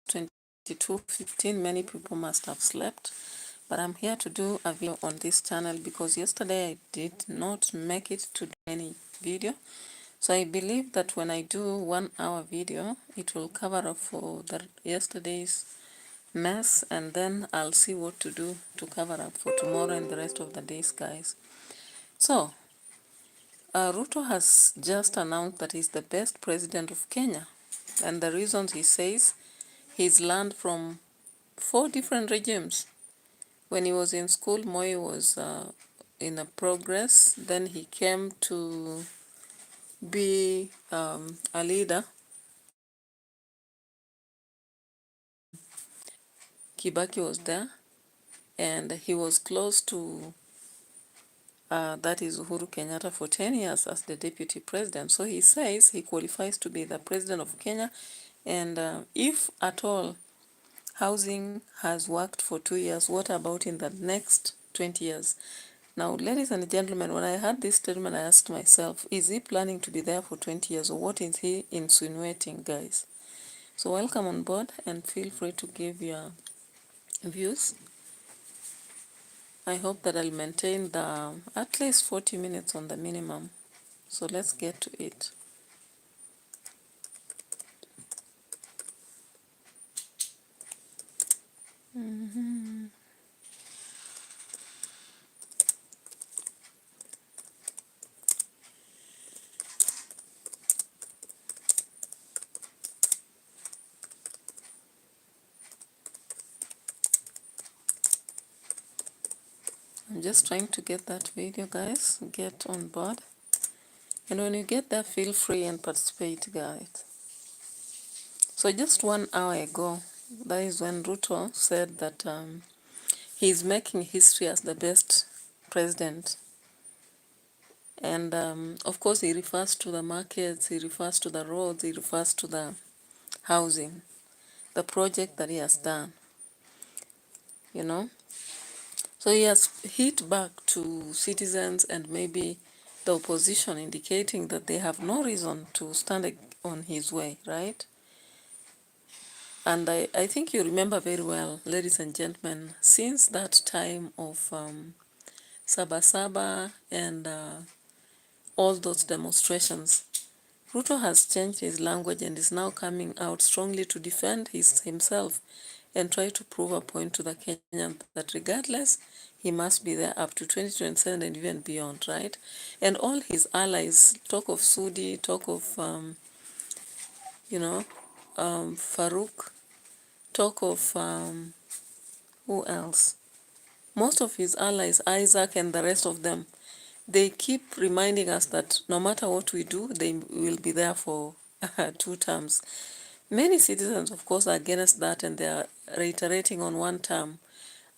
22:15. Many people must have slept, but I'm here to do a video on this channel because yesterday I did not make it to do any video. So I believe that when I do 1 hour video, it will cover up for yesterday's mess, and then I'll see what to do to cover up for tomorrow and the rest of the days, guys. So Ruto has just announced that he's the best president of Kenya, and the reasons he says he's learned from 4 different regimes. When he was in school, Moi was in a progress. Then he came to be a leader. Kibaki was there, and he was close to that is Uhuru Kenyatta for 10 years as the deputy president. So he says he qualifies to be the president of Kenya, and if at all housing has worked for 2 years, what about in the next 20 years? Now, ladies and gentlemen, when I heard this statement, I asked myself, is he planning to be there for 20 years, or what is he insinuating, guys? So welcome on board and feel free to give your views. I hope that I'll maintain the at least 40 minutes on the minimum. So let's get to it. I'm just trying to get that video, guys. Get on board. And when you get there, feel free and participate, guys. So just 1 hour ago, that is when Ruto said that he's making history as the best president. And of course, he refers to the markets, he refers to the roads, he refers to the housing, the project that he has done, you know. So he has hit back to citizens and maybe the opposition, indicating that they have no reason to stand on his way, right? And I think you remember very well, ladies and gentlemen, since that time of Sabasaba and all those demonstrations, Ruto has changed his language and is now coming out strongly to defend himself and try to prove a point to the Kenyans that regardless, he must be there up to 2027 and even beyond, right? And all his allies, talk of Sudi, talk of, Farouk, talk of, who else? Most of his allies, Isaac and the rest of them, they keep reminding us that no matter what we do, they will be there for 2 terms. Many citizens, of course, are against that, and they are reiterating on 1 term.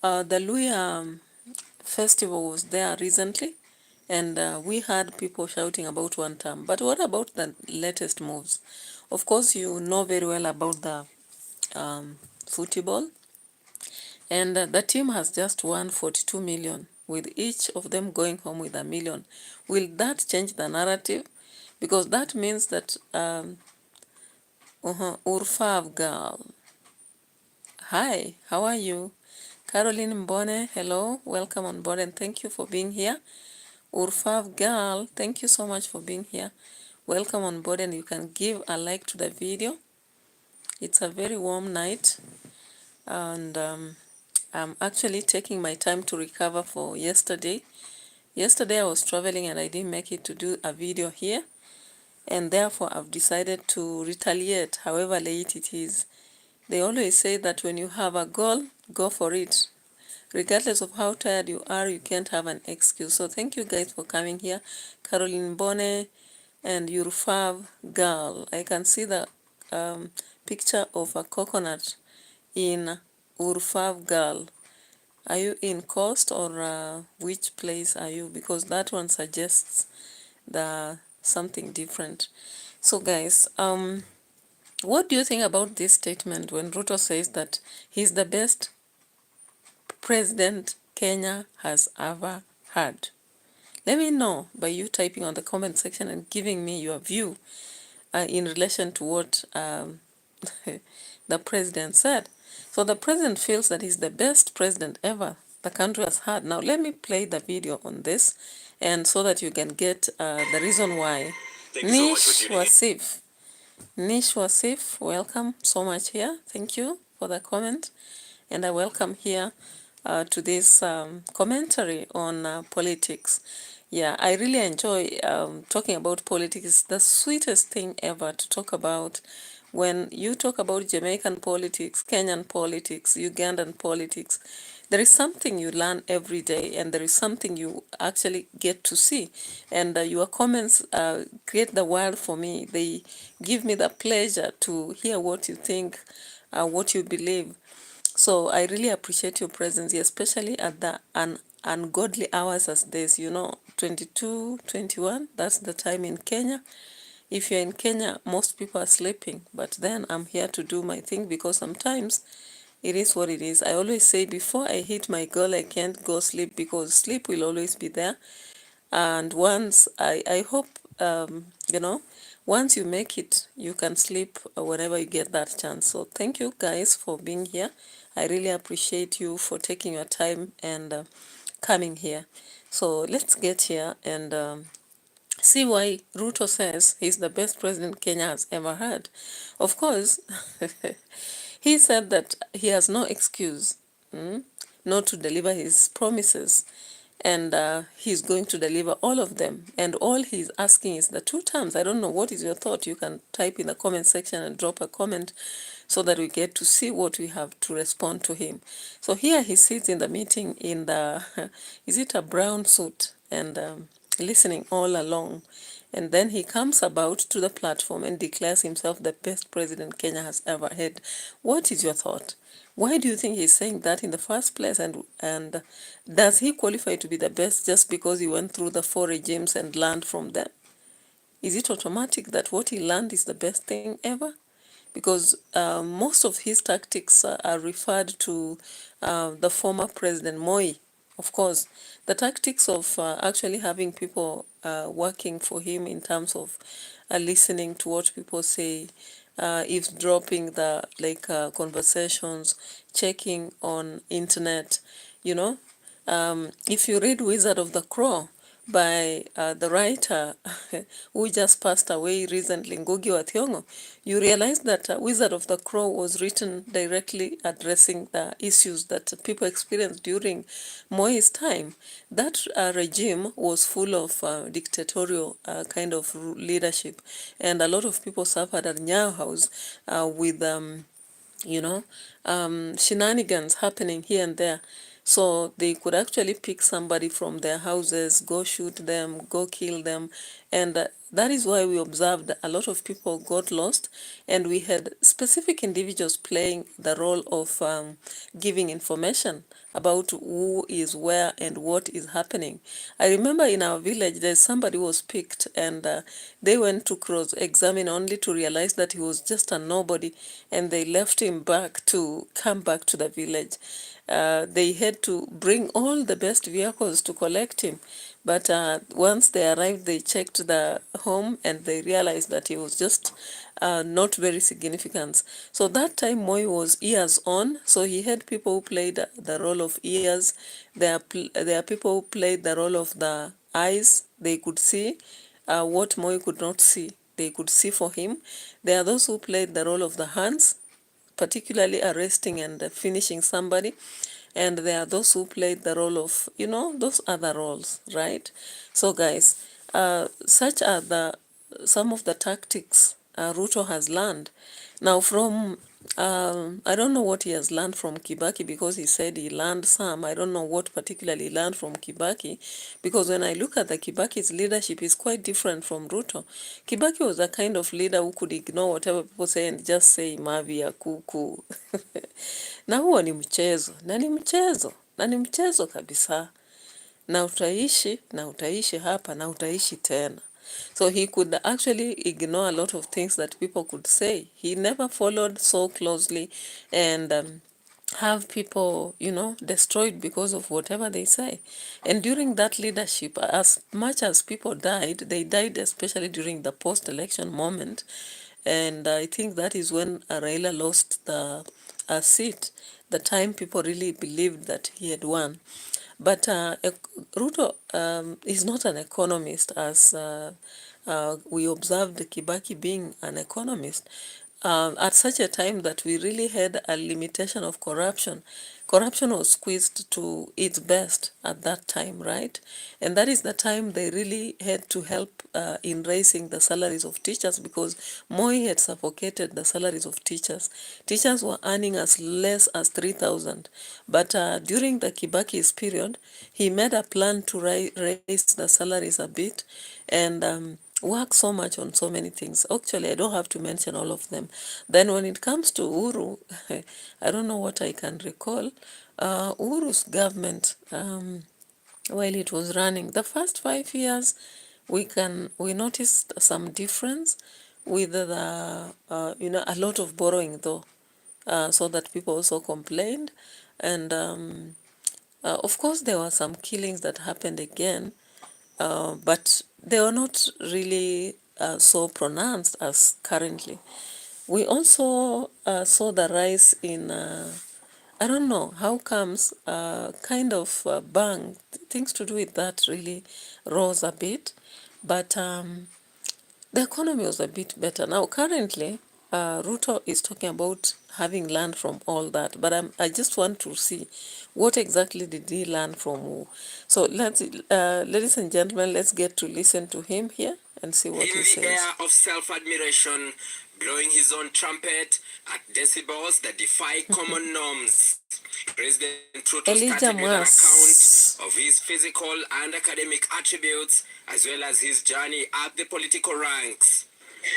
The Luya festival was there recently, and we had people shouting about 1 term. But what about the latest moves? Of course, you know very well about the football, and the team has just won 42 million, with each of them going home with $1 million. Will that change the narrative? Because that means that Urfav girl. Hi, how are you? Caroline Mbone, hello, welcome on board, and thank you for being here. Urfav girl, thank you so much for being here. Welcome on board, and you can give a like to the video. It's a very warm night, and I'm actually taking my time to recover for yesterday. Yesterday I was traveling and I didn't make it to do a video here, and therefore I've decided to retaliate however late it is. They always say that when you have a goal, go for it. Regardless of how tired you are, you can't have an excuse. So thank you guys for coming here. Caroline Bone and Urfav girl. I can see the picture of a coconut in Urfav girl. Are you in Coast or which place are you? Because that one suggests something different. So guys, what do you think about this statement when Ruto says that he's the best president Kenya has ever had? Let me know by you typing on the comment section and giving me your view in relation to what the president said. So the president feels that he's the best president ever the country has had. Now let me play the video on this, and so that you can get the reason why. Nish Wasif. Nish Wasif, welcome so much here. Thank you for the comment. And I welcome here to this commentary on politics. Yeah, I really enjoy talking about politics. It's the sweetest thing ever to talk about. When you talk about Jamaican politics, Kenyan politics, Ugandan politics, there is something you learn every day, and there is something you actually get to see. And your comments create the world for me. They give me the pleasure to hear what you think, what you believe. So I really appreciate your presence here, especially at the ungodly hours as this, 22, 21, that's the time in Kenya. If you're in Kenya, most people are sleeping, but then I'm here to do my thing, because sometimes it is what it is. I always say, before I hit my goal, I can't go sleep, because sleep will always be there. And once I hope, once you make it, you can sleep whenever you get that chance. So thank you guys for being here. I really appreciate you for taking your time and coming here. So let's get here and see why Ruto says he's the best president Kenya has ever had. Of course, he said that he has no excuse not to deliver his promises, and he's going to deliver all of them. And all he's asking is the 2 terms. I don't know, what is your thought? You can type in the comment section and drop a comment so that we get to see what we have to respond to him. So here he sits in the meeting in the, is it a brown suit, and listening all along. And then he comes about to the platform and declares himself the best president Kenya has ever had. What is your thought? Why do you think he's saying that in the first place? And does he qualify to be the best just because he went through the 4 regimes and learned from them? Is it automatic that what he learned is the best thing ever? Because most of his tactics are referred to the former President Moi. Of course, the tactics of actually having people working for him in terms of listening to what people say, eavesdropping the conversations, checking on internet, you know. If you read Wizard of the Crow by the writer who just passed away recently, Ngugi wa Thiong'o, you realize that Wizard of the Crow was written directly addressing the issues that people experienced during Moi's time. That regime was full of dictatorial kind of leadership, and a lot of people suffered at Nyayo House with shenanigans happening here and there. So they could actually pick somebody from their houses, go shoot them, go kill them. And that is why we observed a lot of people got lost. And we had specific individuals playing the role of giving information about who is where and what is happening. I remember in our village, there's somebody who was picked, and they went to cross-examine only to realize that he was just a nobody, and they left him back to come back to the village. They had to bring all the best vehicles to collect him. But once they arrived, they checked the home and they realized that he was just not very significant. So that time Moi was ears on, so he had people who played the role of ears. There are people who played the role of the eyes. They could see what Moi could not see. They could see for him. There are those who played the role of the hands, particularly arresting and finishing somebody. And there are those who played the role of, those other roles, right? So guys, such are some of the tactics Ruto has learned. Now from, I don't know what he has learned from Kibaki, because he said he learned some. I don't know what particularly he learned from Kibaki, because when I look at the Kibaki's leadership, is quite different from Ruto. Kibaki was a kind of leader who could ignore whatever people say and just say mavi ya kuku. Na huo ni mchezo, na ni mchezo kabisa. Na utaishi hapa, na utaishi tena. So he could actually ignore a lot of things that people could say. He never followed so closely and have people, destroyed because of whatever they say. And during that leadership, as much as people died, they died especially during the post-election moment. And I think that is when Raila lost the seat, the time people really believed that he had won. But Ruto is not an economist, as we observed Kibaki being an economist. At such a time that we really had a limitation of corruption. Corruption was squeezed to its best at that time, right? And that is the time they really had to help in raising the salaries of teachers, because Moi had suffocated the salaries of teachers. Teachers were earning as less as 3,000. But during the Kibaki's period, he made a plan to raise the salaries a bit, and work so much on so many things. Actually, I don't have to mention all of them. Then when it comes to Uhuru, I don't know what I can recall. Uhuru's government, while it was running, the first 5 years, we noticed some difference with the a lot of borrowing though, so that people also complained, and of course there were some killings that happened again, but they were not really so pronounced as currently. We also saw the rise in, I don't know how comes, kind of bank, things to do with that really rose a bit, but the economy was a bit better. Now, currently, Ruto is talking about having learned from all that, but I just want to see what exactly did he learn from who. So ladies and gentlemen, let's get to listen to him here and see what he says. In the air of self-admiration, blowing his own trumpet at decibels that defy common norms, President Ruto started with an account of his physical and academic attributes, as well as his journey up the political ranks.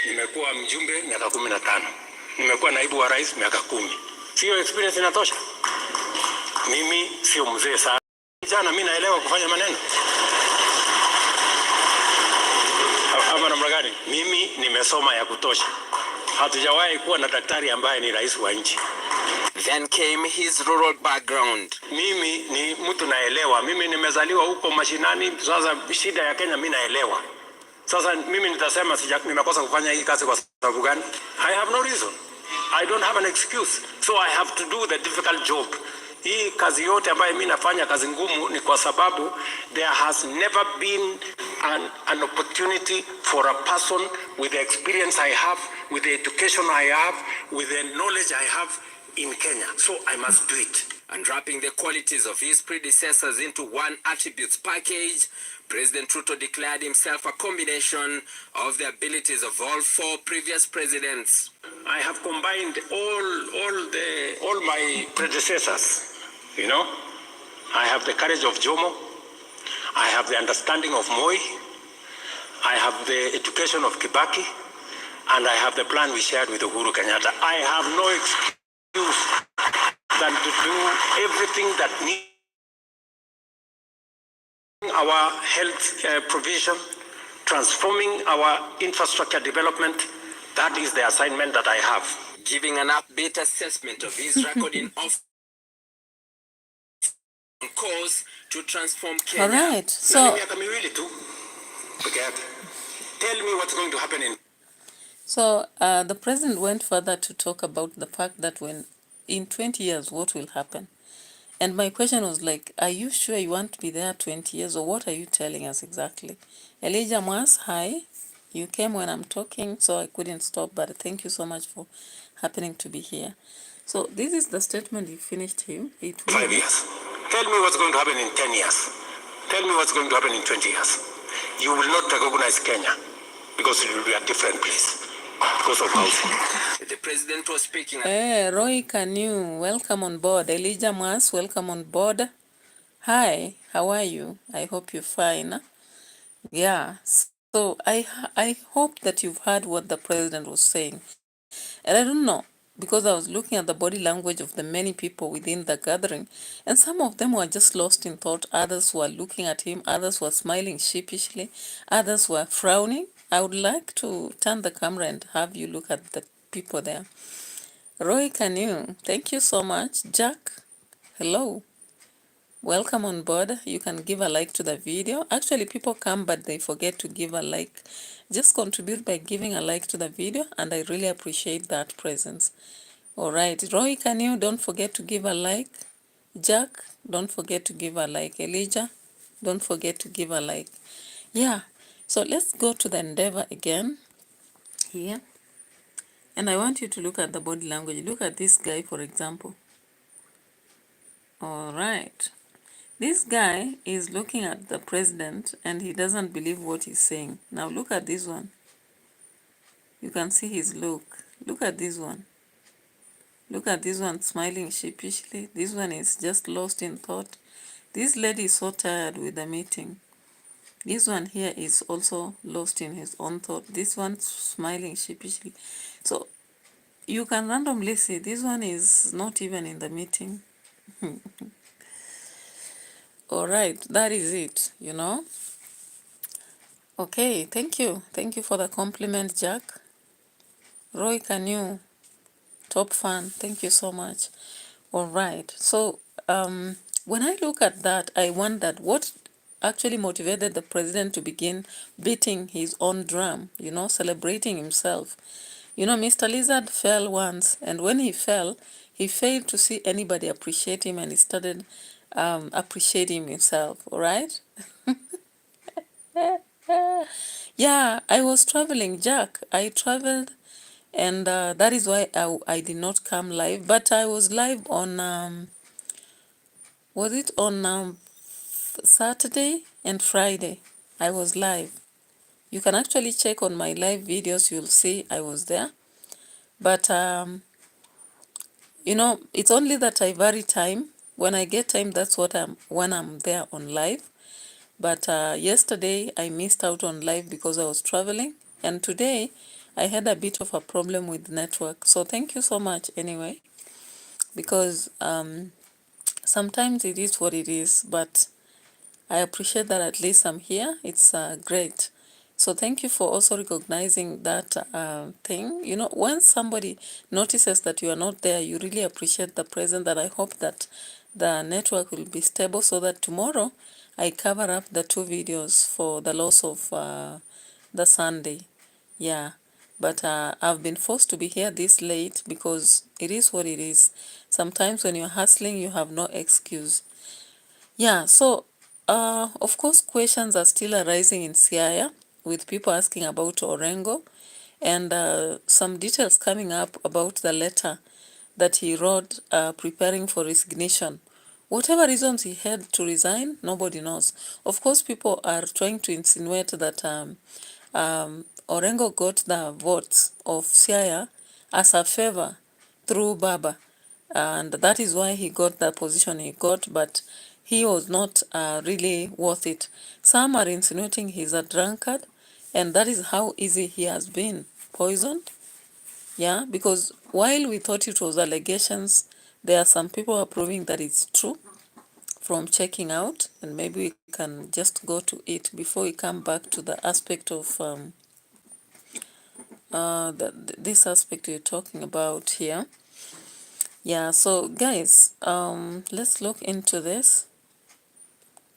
Nimekuwa mjumbe miaka 15. Nimekuwa naibu wa rais miaka 10. Sio experience inatosha? Mimi sio mzee sana. Jana mimi naelewa kufanya maneno. Ama namna gani? Mimi nimesoma ya kutosha. Hatujawahi kuwa na daktari ambaye ni rais wa nchi. Then came his rural background. Mimi ni mtu naelewa. Mimi nimezaliwa huko mashinani. Sasa shida ya Kenya mimi naelewa. Sasa mimi nitasema nimekosa kufanya hii kazi kwa sababu gani? I have no reason. I don't have an excuse. So I have to do the difficult job. Hii kazi yote ambayo mimi nafanya, kazi ngumu, ni kwa sababu there has never been an opportunity for a person with the experience I have, with the education I have, with the knowledge I have in Kenya. So I must do it. And wrapping the qualities of his predecessors into one attributes package, President Ruto declared himself a combination of the abilities of all four previous presidents. I have combined all my predecessors. You know, I have the courage of Jomo. I have the understanding of Moi. I have the education of Kibaki, and I have the plan we shared with Uhuru Kenyatta. I have no excuse than to do everything that needs our health provision, transforming our infrastructure development. That is the assignment that I have. Giving an upbeat assessment of his record in office course to transform Kenya. All right, so tell me what's going to happen in. So the president went further to talk about the fact that when in 20 years, what will happen? And my question was like, are you sure you want to be there 20 years, or what are you telling us exactly? Elijah Mwas, hi. You came when I'm talking, so I couldn't stop, but thank you so much for happening to be here. So this is the statement he finished him. 5 years. Tell me what's going to happen in 10 years. Tell me what's going to happen in 20 years. You will not recognize Kenya because it will be a different place because of housing. The president was speaking. Hey, Roy Kanu, welcome on board. Elijah Mas, welcome on board. Hi, how are you? I hope you're fine. Yeah, so I hope that you've heard what the president was saying. And I don't know, because I was looking at the body language of the many people within the gathering, and some of them were just lost in thought, others were looking at him, others were smiling sheepishly, others were frowning. I would like to turn the camera and have you look at the people there. Roy Kanu, thank you so much. Jack, hello. Welcome on board. You can give a like to the video. Actually, people come, but they forget to give a like. Just contribute by giving a like to the video, and I really appreciate that presence. All right, Roy, can you don't forget to give a like? Jack, don't forget to give a like. Elijah, don't forget to give a like. Yeah, so let's go to the endeavor again here. And I want you to look at the body language. Look at this guy, for example. All right. This guy is looking at the president and he doesn't believe what he's saying. Now look at this one. You can see his look. Look at this one. Look at this one smiling sheepishly. This one is just lost in thought. This lady is so tired with the meeting. This one here is also lost in his own thought. This one smiling sheepishly. So you can randomly see this one is not even in the meeting. All right, that is it, you know. Okay, thank you. Thank you for the compliment, Jack. Roy, can you? Top fan. Thank you so much. All right. So when I look at that, I wondered what actually motivated the president to begin beating his own drum, you know, celebrating himself. You know, Mr. Lizard fell once, and when he fell, he failed to see anybody appreciate him, and he started appreciating himself, all right? Yeah, I was traveling, Jack. I traveled, and that is why I did not come live. But I was live on, was it on Saturday and Friday? I was live. You can actually check on my live videos. You'll see I was there. But, you know, it's only that I vary time. When I get time, that's when I'm there on live. But yesterday I missed out on live because I was traveling, and today I had a bit of a problem with network. So thank you so much anyway, because sometimes it is what it is, but I appreciate that at least I'm here. It's great. So thank you for also recognizing that thing. You know, when somebody notices that you are not there, you really appreciate the present. That I hope that the network will be stable so that tomorrow I cover up the 2 videos for the loss of the Sunday. Yeah. But I've been forced to be here this late because it is what it is. Sometimes when you're hustling, you have no excuse. Yeah, so of course questions are still arising in Siaya with people asking about Orengo and some details coming up about the letter that he wrote preparing for resignation. Whatever reasons he had to resign, nobody knows. Of course, people are trying to insinuate that Orengo got the votes of Siaya as a favor through Baba, and that is why he got the position he got, but he was not really worth it. Some are insinuating he's a drunkard, and that is how easy he has been poisoned. Yeah, because while we thought it was allegations, there are some people who are proving that it's true from checking out, and maybe we can just go to it before we come back to the aspect of this aspect we're talking about here. Yeah, so guys, let's look into this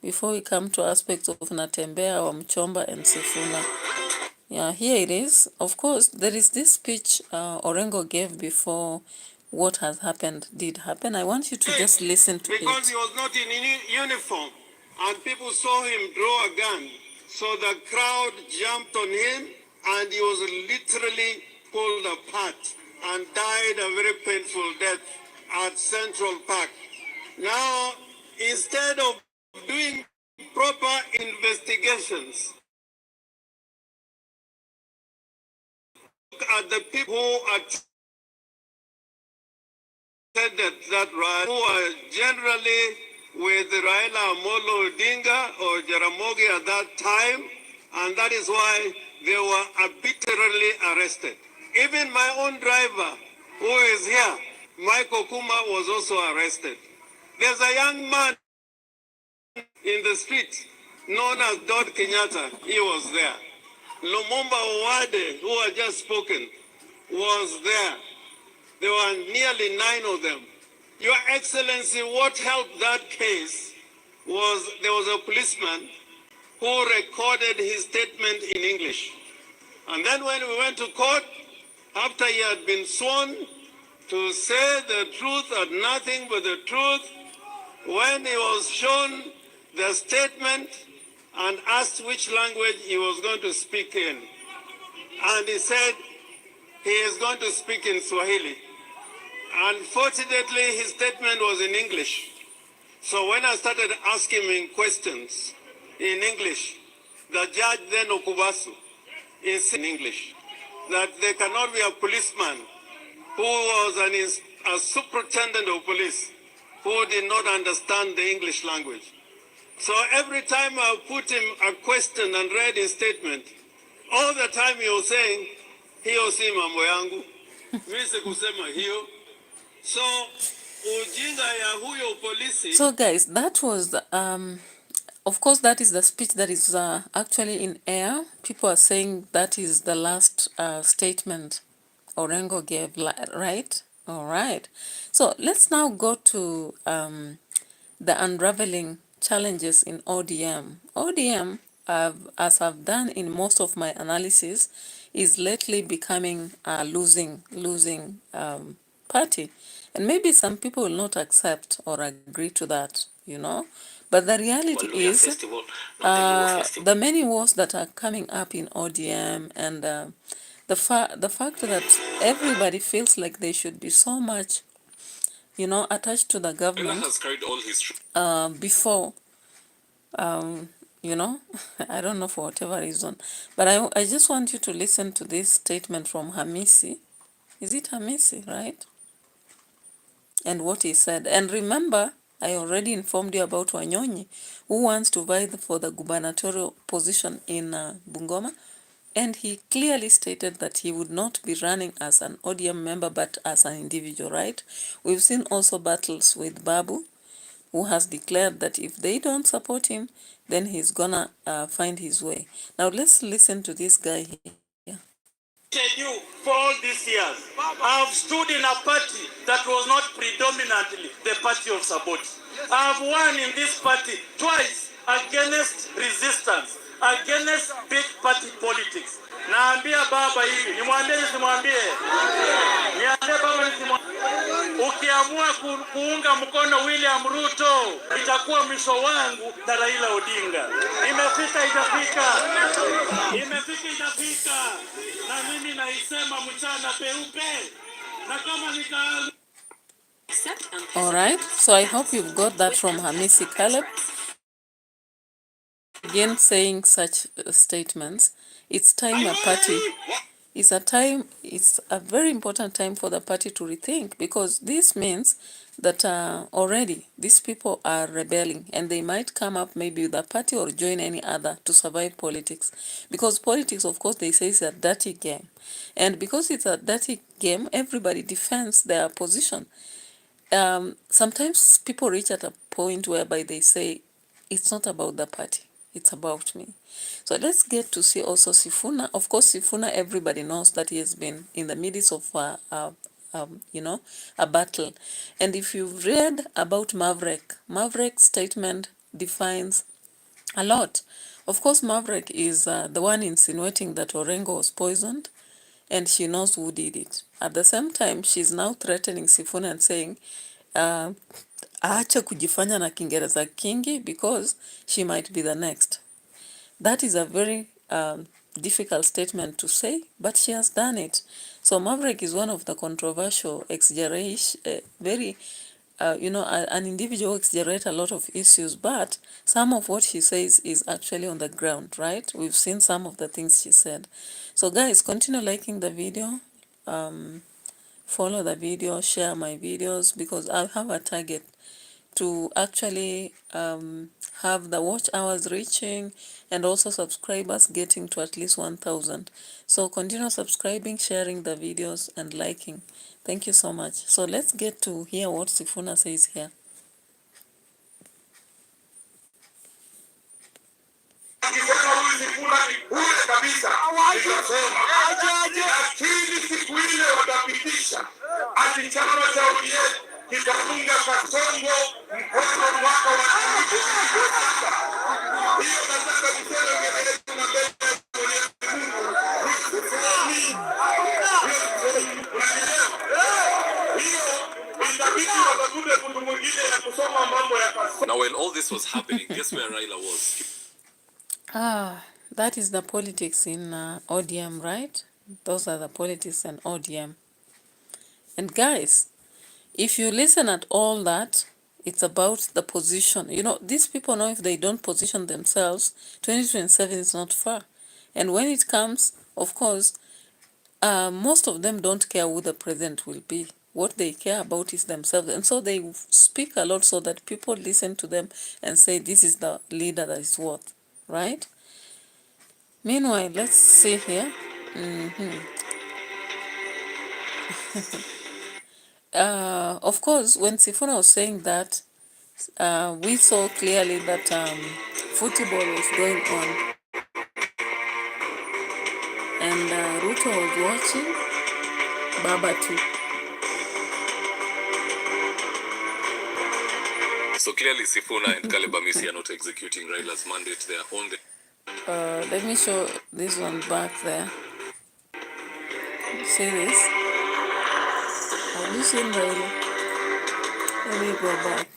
before we come to aspects of Natembea or Mchomba and Sifuna. Yeah, here it is. Of course, there is this speech Orengo gave before what has happened did happen. I want you to just listen to it. Because he was not in uniform and people saw him draw a gun. So the crowd jumped on him and he was literally pulled apart and died a very painful death at Central Park. Now, instead of doing proper investigations, look at the people who attended that rally, who are generally with Raila Amolo Odinga or Jaramogi at that time, and that is why they were arbitrarily arrested. Even my own driver, who is here, Michael Kuma, was also arrested. There's a young man in the street known as Dod Kenyatta. He was there. Lumumba Owade, who had just spoken, was there. There were nearly 9 of them. Your Excellency, what helped that case there was a policeman who recorded his statement in English. And then when we went to court, after he had been sworn to say the truth and nothing but the truth, when he was shown the statement and asked which language he was going to speak in, and he said he is going to speak in Swahili. Unfortunately, his statement was in English. So when I started asking him questions in English, the judge then Okubasu is in English that there cannot be a policeman who was a superintendent of police who did not understand the English language. So every time I put him a question and read his statement, all the time he was saying, hiyo si mambo yangu, mimi sikusema hiyo. So ujinga ya huyo polisi. So guys, that was of course that is the speech that is actually in air. People are saying that is the last statement Orengo gave, right? All right. So let's now go to the unraveling challenges in ODM. ODM, as I've done in most of my analysis, is lately becoming a losing party. And maybe some people will not accept or agree to that, you know. But the reality is the many wars that are coming up in ODM and the fact that everybody feels like they should be so much, you know, attached to the government before, you know, I don't know for whatever reason. But I just want you to listen to this statement from Hamisi. Is it Hamisi, right? And what he said. And remember, I already informed you about Wanyonyi, who wants to vie for the gubernatorial position in Bungoma. And he clearly stated that he would not be running as an ODM member, but as an individual, right? We've seen also battles with Babu, who has declared that if they don't support him, then he's gonna find his way. Now let's listen to this guy here. You for all these years, I have stood in a party that was not predominantly the party of support. I have won in this party twice against resistance, against big party politics. Naambia baba hivi, nimwambie nisimwambie? Niambie baba nisimwambie? Ukiamua kuunga mkono William Ruto, itakuwa mwisho wangu na Raila Odinga. Imefika itafika. Imefika itafika. Na mimi naisema mchana peupe. Na kama nika. All right, so I hope you've got that from Hamisi Caleb. Again, saying such statements, it's time a party. It's a very important time for the party to rethink, because this means that already these people are rebelling and they might come up maybe with a party or join any other to survive politics. Because politics, of course, they say is a dirty game. And because it's a dirty game, everybody defends their position. Sometimes people reach at a point whereby they say, it's not about the party, it's about me. So let's get to see also Sifuna. Of course, Sifuna, everybody knows that he has been in the midst of you know, a battle. And if you've read about Maverick's statement defines a lot. Of course, Maverick is the one insinuating that Orengo was poisoned, and she knows who did it. At the same time, she's now threatening Sifuna and saying, aache kujifanya na Kiingereza kingi because she might be the next. That is a very difficult statement to say, but she has done it. So Maverick is one of the controversial very, you know, an individual exaggerate a lot of issues, but some of what she says is actually on the ground, right? We've seen some of the things she said. So guys, continue liking the video, follow the video, share my videos, because I have a target to actually have the watch hours reaching and also subscribers getting to at least 1,000. So continue subscribing, sharing the videos and liking. Thank you so much. So let's get to hear what Sifuna says here. Kitafunga kasongo mkono mwaka wa while all this was happening, guess where Raila was? That is the politics in ODM, right? Those are the politics in ODM. And guys, if you listen at all that, it's about the position. You know, these people know if they don't position themselves, 2027 is not far. And when it comes, of course, most of them don't care who the president will be. What they care about is themselves. And so they speak a lot so that people listen to them and say, this is the leader that is worth, right? Meanwhile, let's see here. Of course, when Sifuna was saying that, we saw clearly that football was going on, and Ruto was watching, Baba too. So clearly Sifuna and Caleb Amisi are not executing Raila's mandate. They are on the... Let me show this one back there. See this? Have you seen Raila? Let me go back.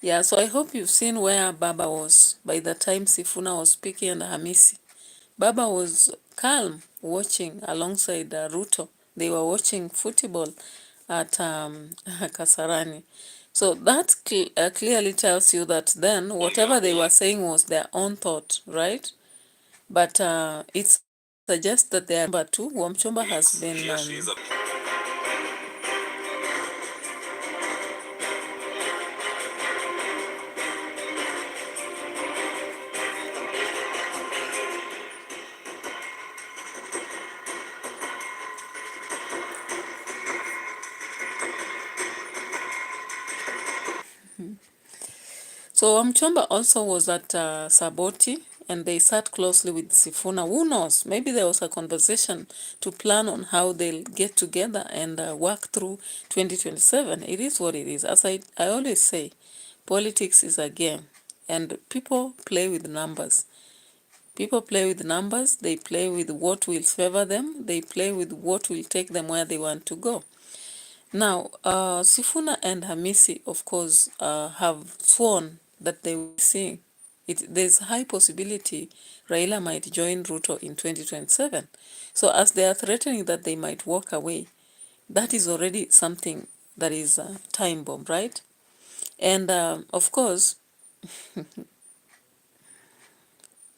Yeah, so I hope you've seen where Baba was by the time Sifuna was speaking and Hamisi. Baba was calm watching alongside Ruto. They were watching football at Kasarani. So that clearly tells you that then whatever they were saying was their own thought, right? But it suggests that they are number two. Wamchomba has been... So Wamchomba also was at Saboti, and they sat closely with Sifuna. Who knows? Maybe there was a conversation to plan on how they'll get together and work through 2027. It is what it is. As I always say, politics is a game, and people play with numbers. People play with numbers. They play with what will favor them. They play with what will take them where they want to go. Now, Sifuna and Hamisi, of course, have sworn that they will see it. There's high possibility Raila might join Ruto in 2027. So as they are threatening that they might walk away, that is already something that is a time bomb, right? And of course,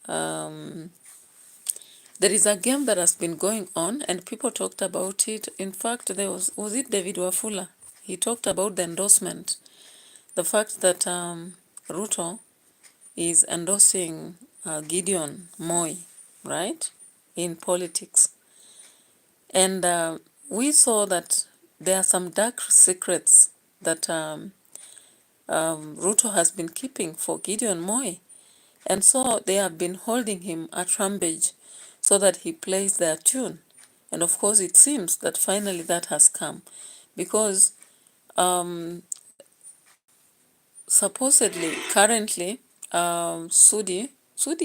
there is a game that has been going on and people talked about it. In fact, there was it David Wafula? He talked about the endorsement, the fact that Ruto is endorsing Gideon Moi, right, in politics. And we saw that there are some dark secrets that Ruto has been keeping for Gideon Moi. And so they have been holding him at Rambage so that he plays their tune. And of course, it seems that finally that has come, because supposedly, currently, Sudi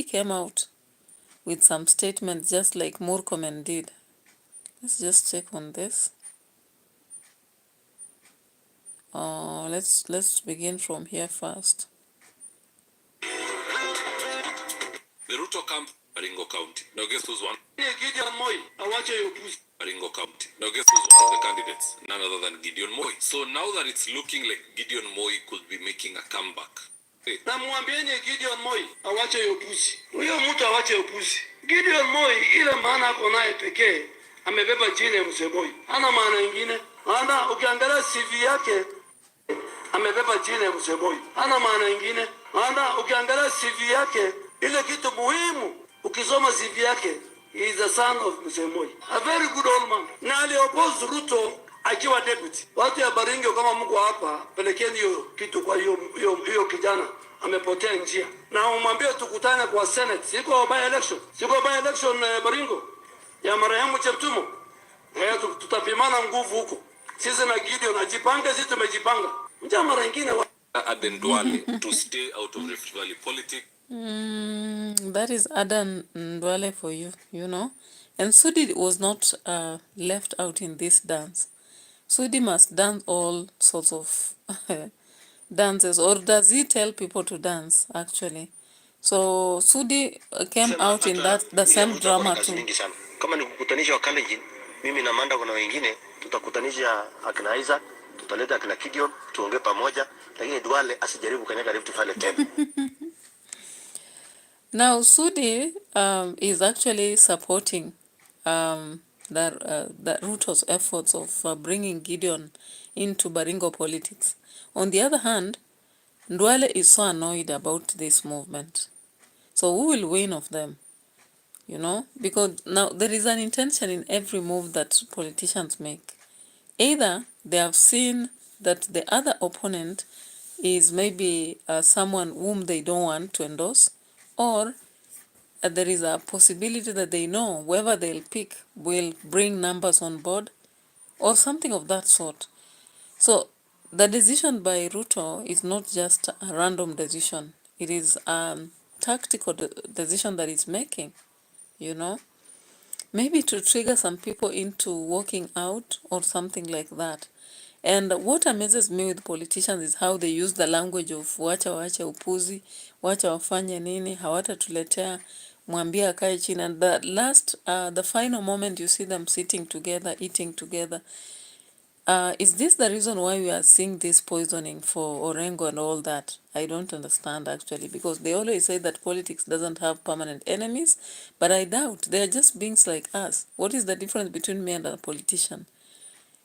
came out with some statements just like Murkomen did. Let's just check on this. Let's begin from here first. The Ruto camp, Baringo County. Now guess who's one? Gideon Moi. Baringo County. Now guess who's one of the candidates? None other than Gideon Moi. So now that it's looking like Gideon Moi could be making a comeback. Na mwambieni Gideon Moi awache upuzi. Huyo mtu awache upuzi. Gideon Moi ile maana ako naye pekee amebeba jina ya Mzee Moi. Hana maana nyingine. Maana ukiangalia CV yake amebeba jina ya Mzee Moi. Hana maana nyingine. Maana ukiangalia CV yake ile kitu muhimu ukisoma CV yake, he is the son of Mzee Moi. A very good old man. Na alioppose Ruto akiwa deputy. Watu ya Baringo kama mko hapa, pelekeni hiyo kitu kwa hiyo kijana amepotea njia. Na umwambie tukutane kwa Senate. Siko by election. Siko by election Baringo ya marehemu Cheptumo. Tutapimana nguvu huko. Sisi na Gideon ajipange, sisi tumejipanga. Njia mara nyingine Aden Duale to stay out of Rift Valley politics. That is Adan Ndwale for you, you know. And Sudi was not left out in this dance. Sudi must dance all sorts of dances, or does he tell people to dance actually? So Sudi came out in that the same drama too. Kama ni kukutanisha Wakalenjin, mimi na Manda kuna wengine tutakutanisha akina Isaac, tutaleta akina Kidion, tuongee pamoja, lakini Duale asijaribu kanyaga Rift Valley tena. Now Sudi is actually supporting the RUTO's efforts of bringing Gideon into Baringo politics. On the other hand, Ndwale is so annoyed about this movement. So who will win of them? You know, because now there is an intention in every move that politicians make. Either they have seen that the other opponent is maybe someone whom they don't want to endorse, or there is a possibility that they know whoever they'll pick will bring numbers on board, or something of that sort. So the decision by Ruto is not just a random decision. It is a tactical decision that he's making, you know, maybe to trigger some people into walking out or something like that. And what amazes me with politicians is how they use the language of wacha upuzi, wacha wafanye nini, hawatatuletea, mwambie akae chini. And the final moment you see them sitting together, eating together. Is this the reason why we are seeing this poisoning for Orengo and all that? I don't understand actually, because they always say that politics doesn't have permanent enemies, but I doubt. They are just beings like us. What is the difference between me and a politician?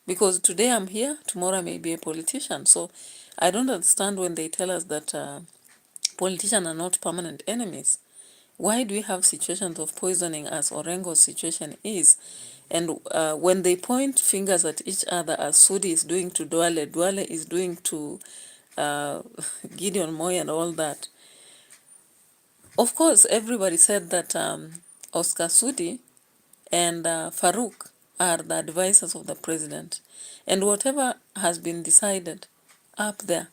Because today I'm here, tomorrow I may be a politician. So I don't understand when they tell us that politicians are not permanent enemies. Why do we have situations of poisoning as Orengo's situation is? And when they point fingers at each other, as Sudi is doing to Duale, Duale is doing to Gideon Moy and all that. Of course, everybody said that Oscar Sudi and Farouk are the advisors of the president. And whatever has been decided up there,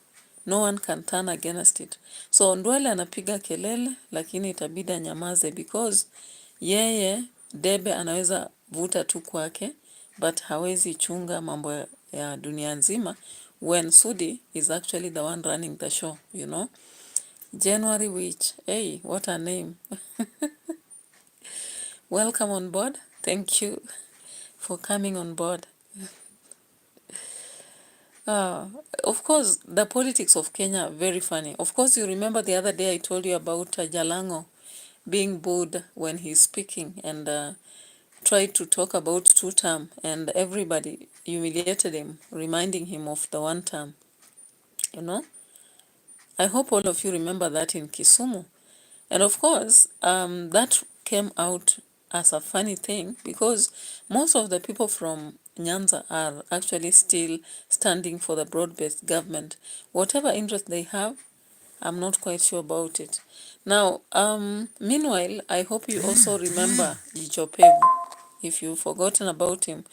no one can turn against it. So Ndwale anapiga kelele, lakini itabidi anyamaze because yeye debe anaweza vuta tu kwake, but hawezi chunga mambo ya dunia nzima when Sudi is actually the one running the show, you know. January Witch, hey, what a name. Welcome on board. Thank you for coming on board. Of course, the politics of Kenya, very funny. Of course, you remember the other day I told you about Jalango being booed when he's speaking and tried to talk about two-term, and everybody humiliated him, reminding him of the one-term, you know. I hope all of you remember that in Kisumu. And of course, that came out as a funny thing because most of the people from Nyanza are actually still standing for the broad-based government. Whatever interest they have, I'm not quite sure about it. Now, meanwhile, I hope you also remember Jijopevu. If you've forgotten about him,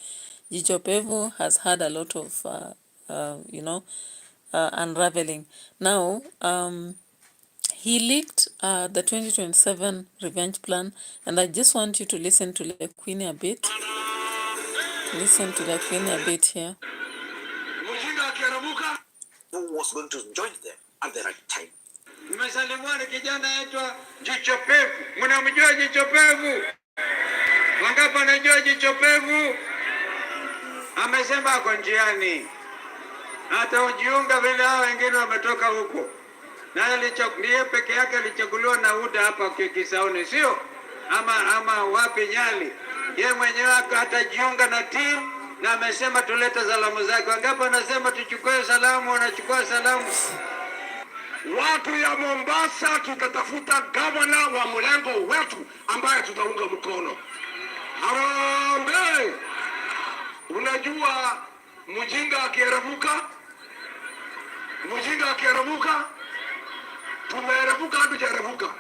Jijopevu has had a lot of, unraveling. Now, he leaked the 2027 revenge plan, and I just want you to listen to the Queen a bit. Listen to the Queen a bit here. Who was going to join them at the right time? Mmesalimuni kijana aitwa Jichopevu. Mnamjua Jichopevu? Wangapi wanajua Jichopevu? Amesema ako njiani. Hata ujiunga vile hao wengine wametoka huko. Na ndiye peke yake alichaguliwa na UDA hapa Kisauni, sio? Ama wapi Nyali. Yeye mwenyewe atajiunga na timu na amesema tulete salamu zake. Wangapi anasema tuchukue salamu, wanachukua salamu. Watu ya Mombasa tutatafuta gavana wa mlengo wetu ambaye tutaunga mkono. Harambee! Unajua mjinga akierevuka? Mjinga akierevuka? Tumeerevuka hadi jarevuka.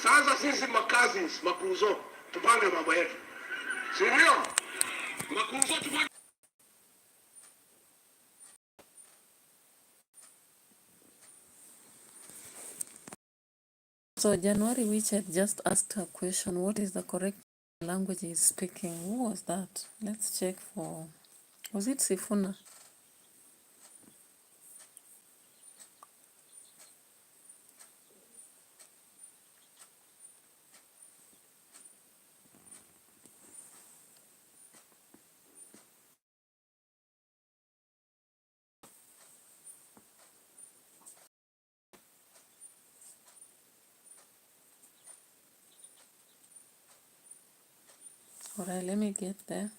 Sasa sisi makazi, makuzo, tupange mambo yetu. Sivyo? Makuzo tupange So January which had just asked a question, what is the correct language he's speaking? Who was that? Let's check for, was it Sifuna? Alright, let me get there.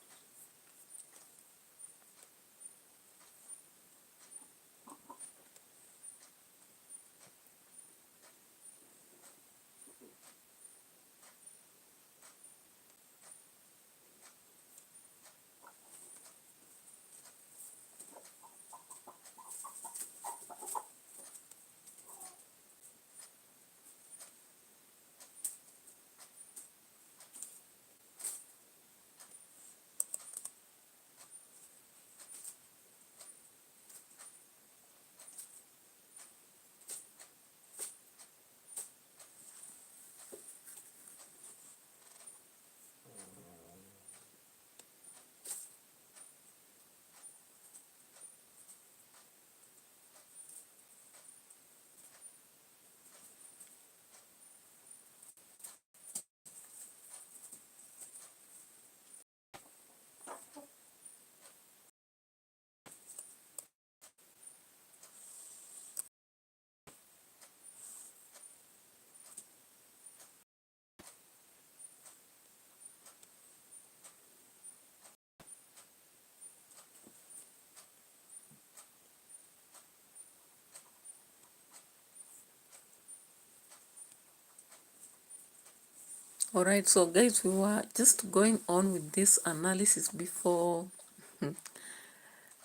Alright, so guys, we were just going on with this analysis before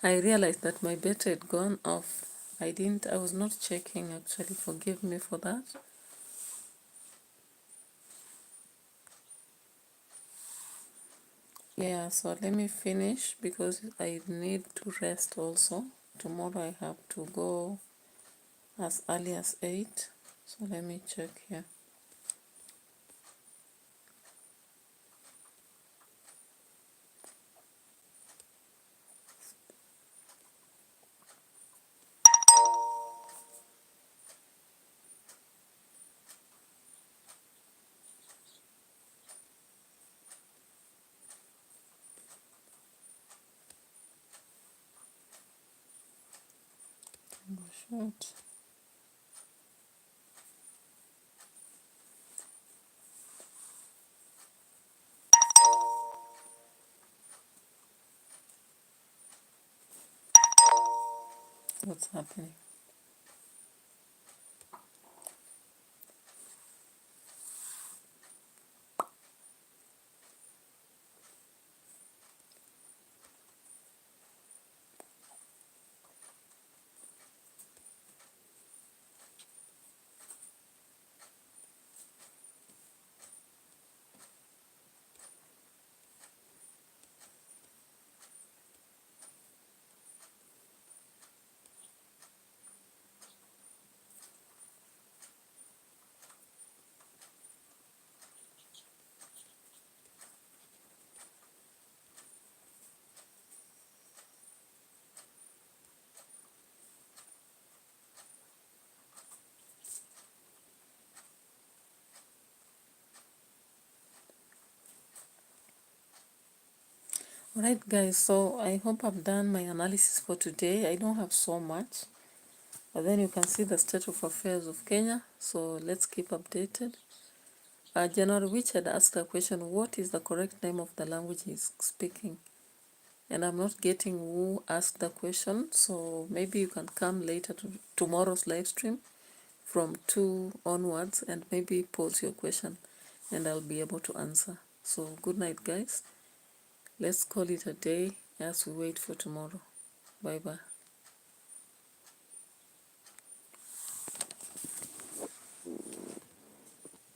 I realized that my battery had gone off. I was not checking actually, forgive me for that. Yeah, so let me finish because I need to rest also. Tomorrow I have to go as early as 8. So let me check here. Short. What's happening? Alright guys, so I hope I've done my analysis for today. I don't have so much, but then you can see the state of affairs of Kenya, so let's keep updated. January Witch had asked a question, what is the correct name of the language he's speaking? And I'm not getting who asked the question, so maybe you can come later to tomorrow's live stream from 2 onwards and maybe pose your question and I'll be able to answer. So good night guys. Let's call it a day as we wait for tomorrow. Bye bye.